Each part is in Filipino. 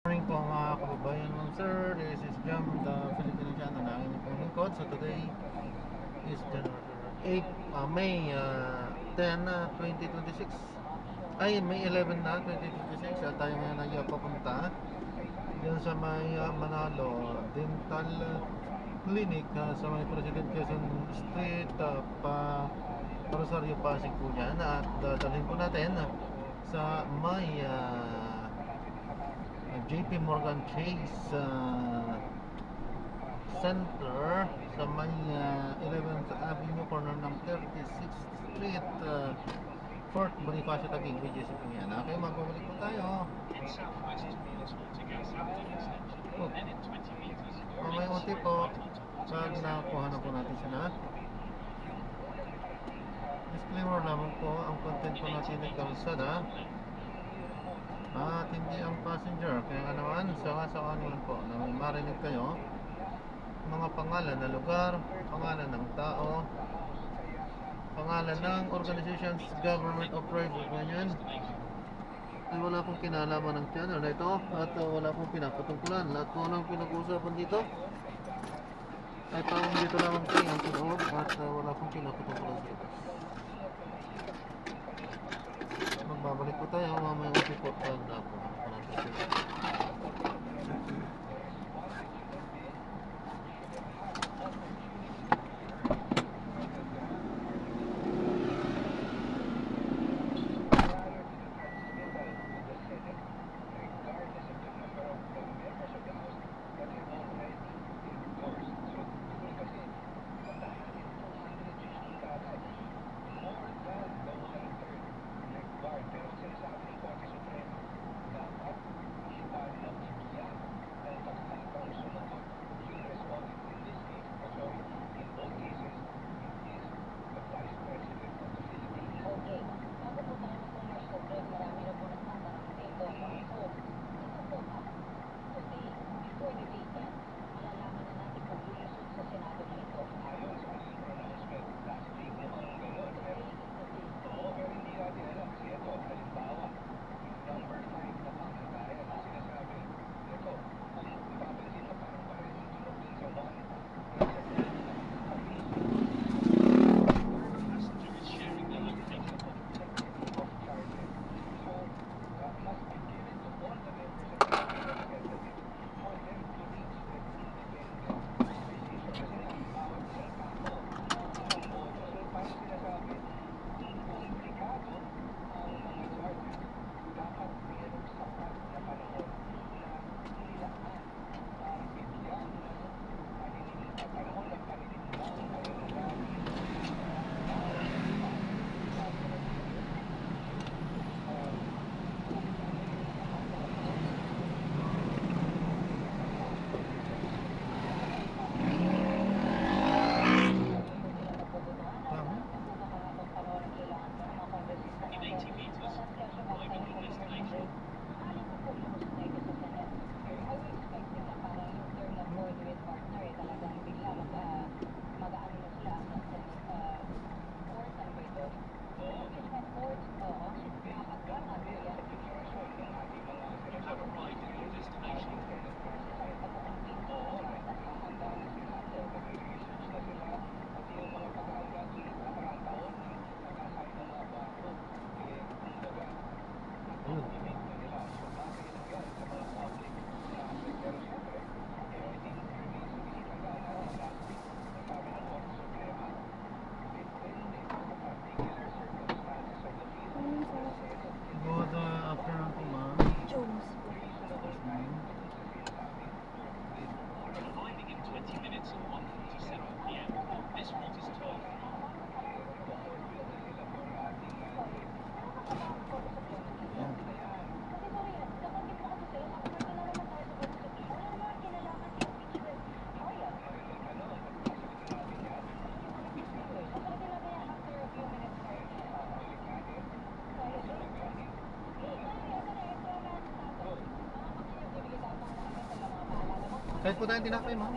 Morning po mga kababayan ng sir. This is Jam, the Filipino channel na aking pong lingkod. So today is January 8, May 10, 2026. Ay, May 11 na, 2026. At tayo ngayon ay papunta dyan sa may Manalo Dental Clinic sa may President Quezon Street, Rosario Pasig po yan. At dalhin po natin sa may JP Morgan Chase Center sa may 11th Avenue corner ng 36th Street, Fort Bonifacio Taguig, BGC po yan. Okay, magbabalik po tayo. May unti po pag nakuha na po natin siya. Disclaimer lamang po, ang content po natin ay kalsada at hindi ang passenger. Kaya nga naman, sakasakalan po na may marinig kayo mga pangalan na lugar, pangalan ng tao, pangalan ng organizations, government or private, ganyan, ay wala pong kinalaman ng channel na ito at wala pong pinapatungkulan. Lahat po ng pinag-uusapan dito ay parang dito lamang kayo ang pinoob at wala pong pinapatungkulan dito. Magbabalik po tayo mamaya po pag nakuha po natin sila. Good afternoon po ma'am. Arriving in 20 minutes at 1:47 p.m. This route is tolled. Kahit po tayong tinapay ma'am.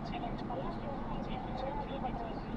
Continue towards the 40 for 2 kilometers.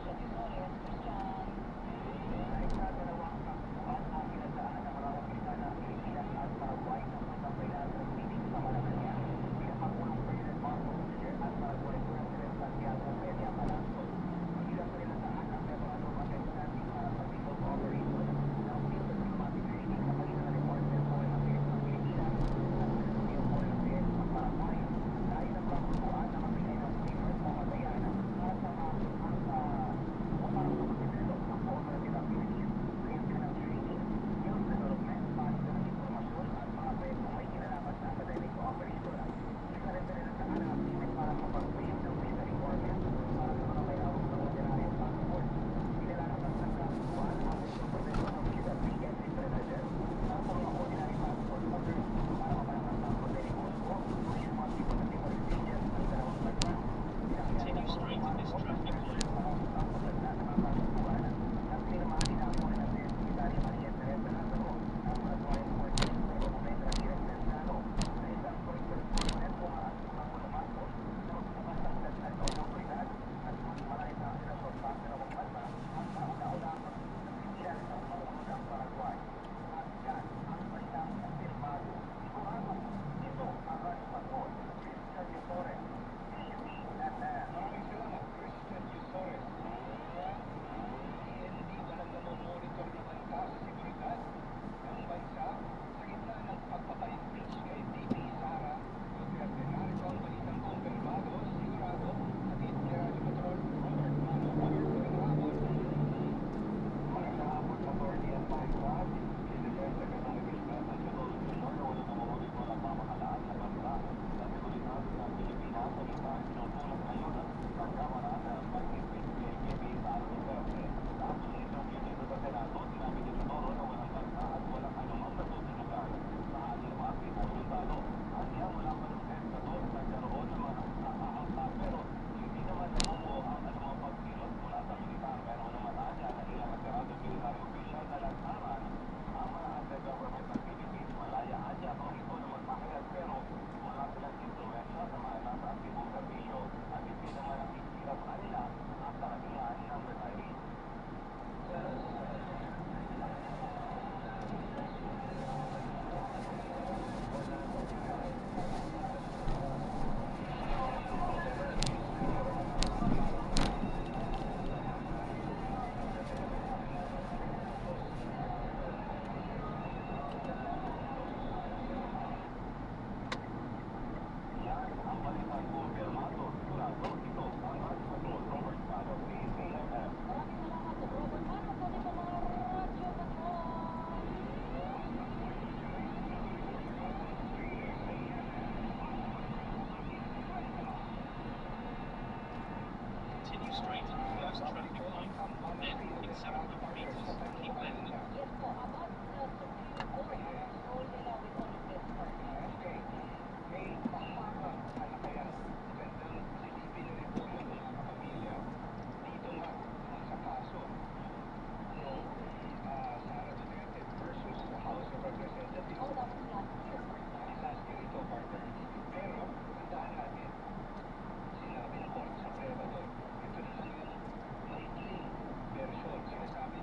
Continue straight in this traffic light. Continue straight in the first traffic light. Then, in 700 meters, keep left. Sinabi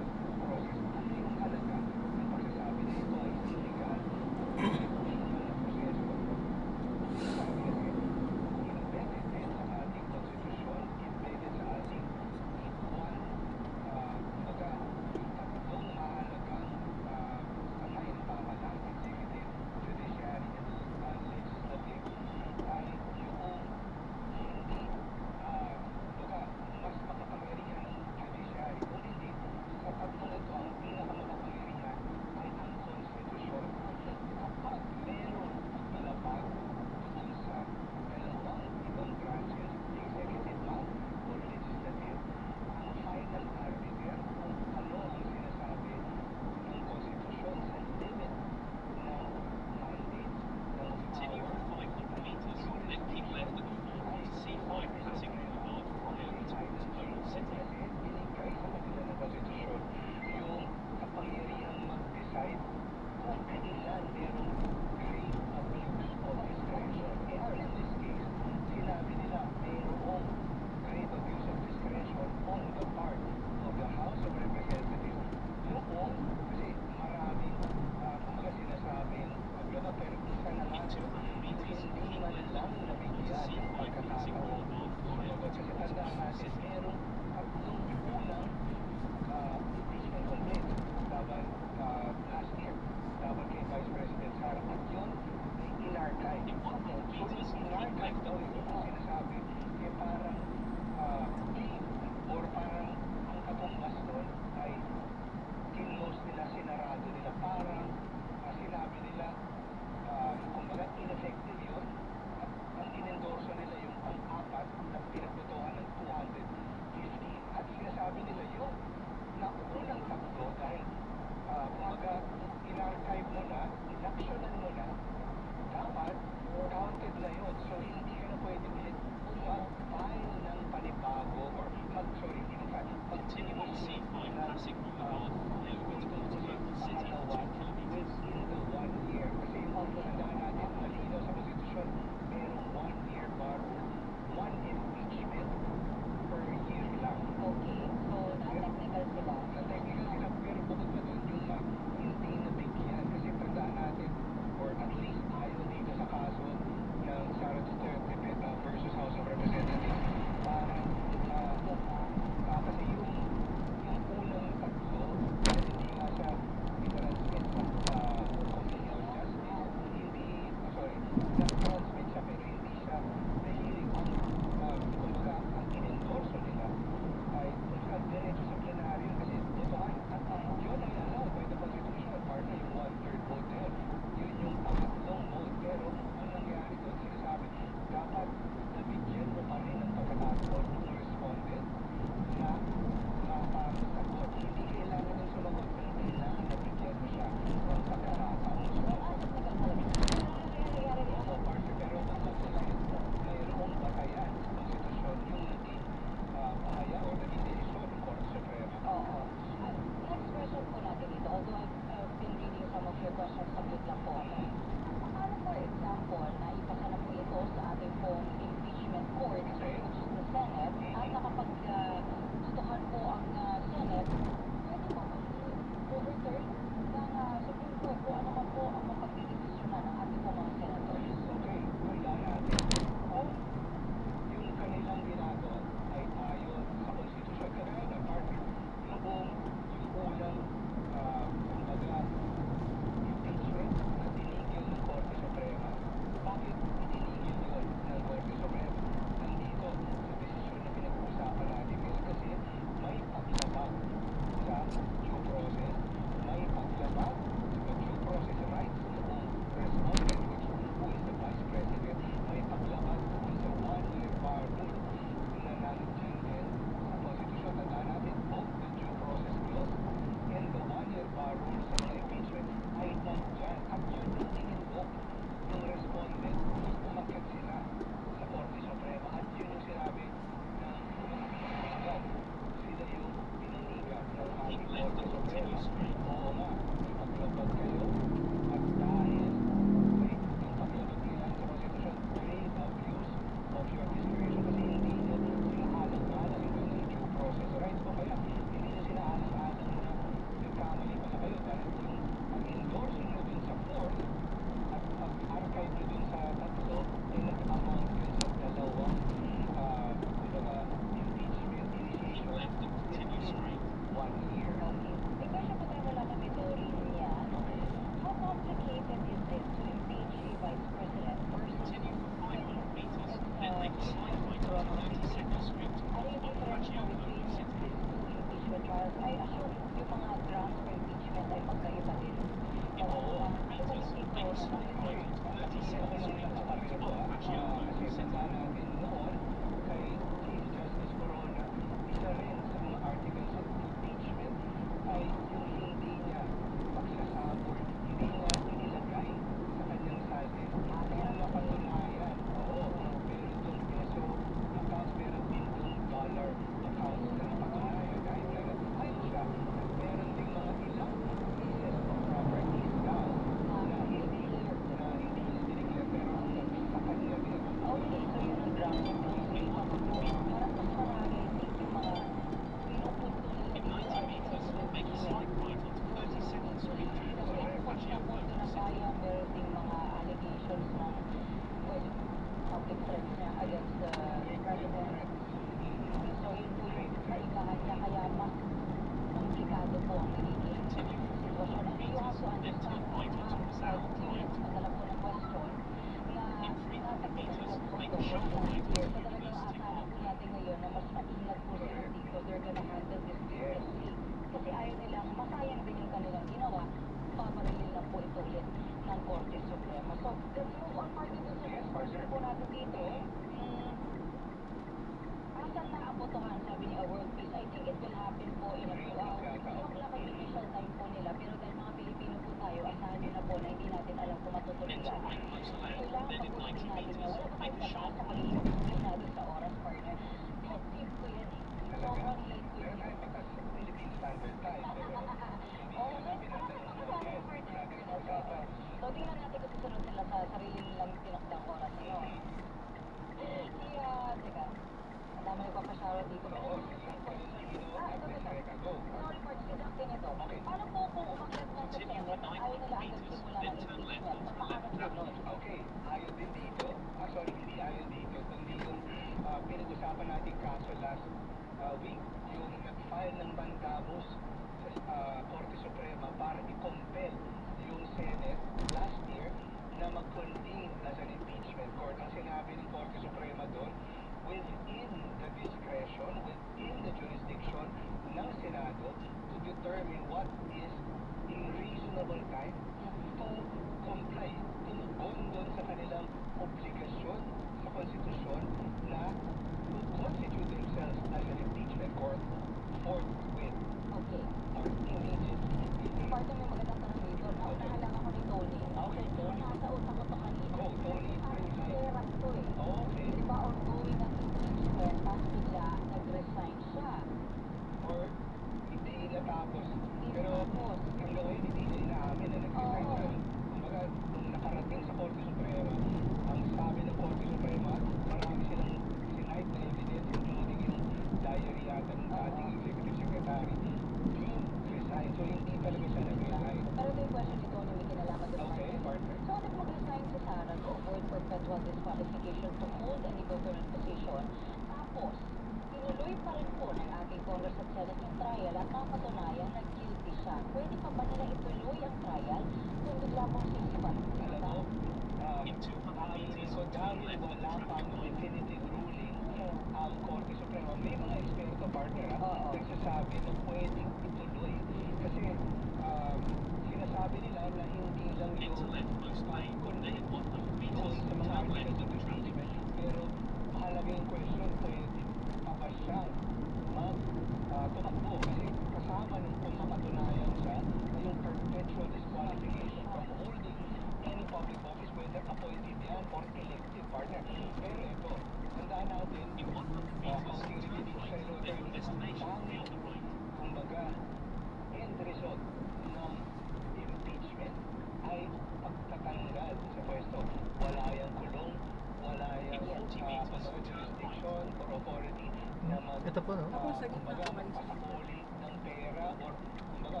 Ito po, no? Tapos sa gitna ka man makakahuli ng pera or kumbaga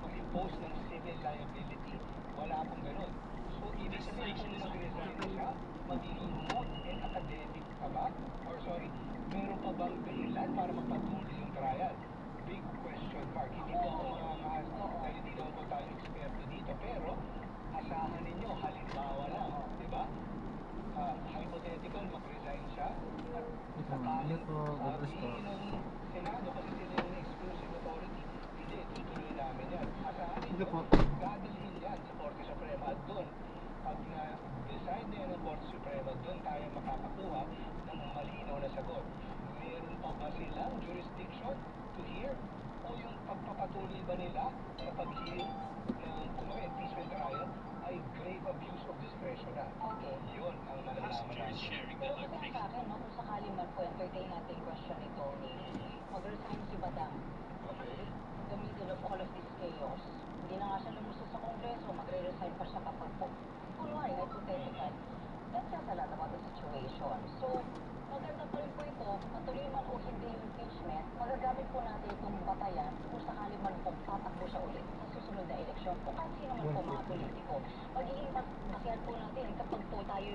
mag-impose ng civil liability. Wala pong ganun. So, ibig sabihin kung mag-resign siya, magiging moot and academic ka ba? Or sorry, meron pa bang dahilan para magpatuloy yung trial? Big question mark. Hindi po ako mga dahil hindi naman po tayo eksperto dito. Pero, asahan ninyo, halimbawa lang, di ba? Hypothetical, mag-resign siya. At Ingat po, God bless po. ng Senado kasi sila yung exclusive authority. Hindi, tutuloy namin yan. Asahan Sige ninyo, po. dadalhin yan sa Korte Suprema at doon Korte Suprema, doon tayo makakakuha ng malinaw na sagot. Meron pa ba silang jurisdiction to hear? O yung pagpapatuloy ba nila sa pag-hear ng impeachment trial ay grave abuse of discretion na? Okay. Yun ang malalaman Passenger is natin. sharing Pero their kasi location. sa akin, no, kung sakali man po entertain natin yung question ni Tony, mag-resign si Madam Okay. in the middle of all of this chaos. Hindi na nga siya lumusot sa Kongreso, magre-resign pa siya kapag po. Kunwari, hypothetical. That says a lot about the situation. So, maganda pa rin po ito, patuloy man o hindi yung impeachment, magagamit po natin itong batayan kung sakali man po tatakbo siya ulit sa susunod na eleksyon. Kung kahit sino man po mga politiko, magiging basihan po natin kapag po tayo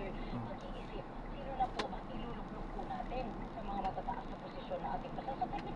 nag-iisip, sino na po ang iluluklok po natin sa mga matataas na posisyon na ating basa. Sa technical